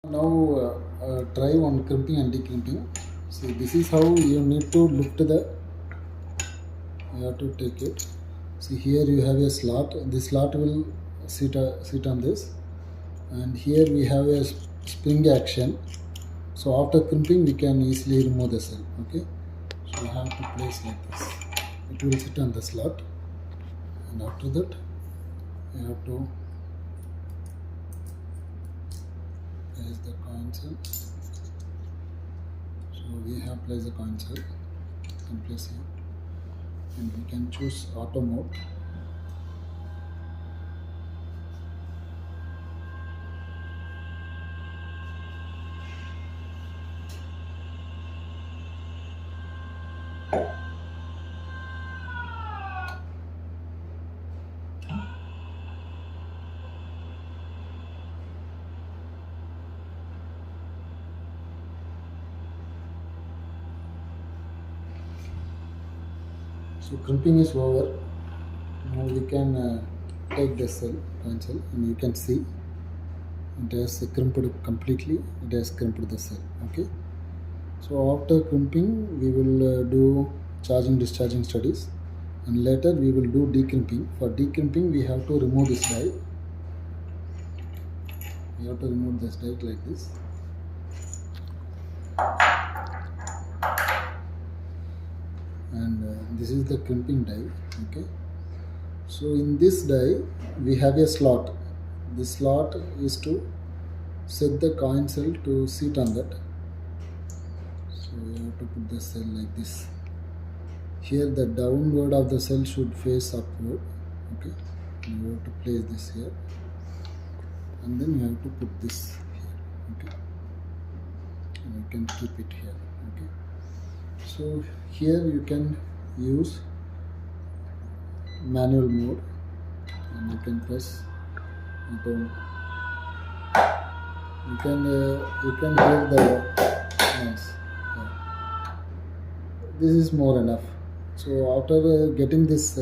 Now try one crimping and decrimping. See, this is how you need to lift the. You have to take it. See, here you have a slot. This slot will sit on this, and here we have a spring action. So after crimping, we can easily remove the cell. Okay. So you have to place like this. It will sit on the slot, and after that, you have to place the coin cell. So we have placed the coin cell. You can place here, and we can choose auto mode. So crimping is over. Now we can take the coin cell, and you can see it has crimped completely. It has crimped the cell. Okay. So after crimping, we will do charging discharging studies, and later we will do decrimping. For decrimping, we have to remove this die. We have to remove this die like this. And this is the crimping die. Okay. So in this die, we have a slot. This slot is to set the coin cell to sit on that. So you have to put the cell like this. Here the downward of the cell should face upward. Okay. You have to place this here, and then you have to put this here. Okay. And you can keep it here. Okay. So here you can use manual mode, and you can press auto. You can hear the noise. Yeah. This is more enough. So after getting this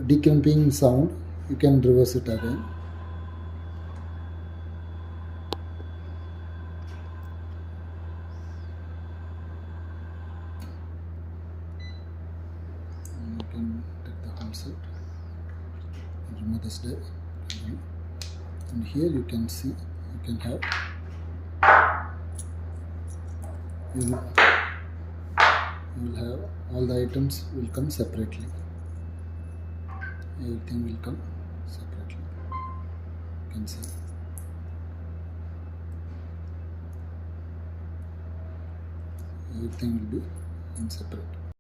decrimping sound, you can reverse it again. And you can take the whole set and remove this die. And here you can see, you can have you will have all the items will come separately. Everything will come separately. You can see. Everything will be in separate.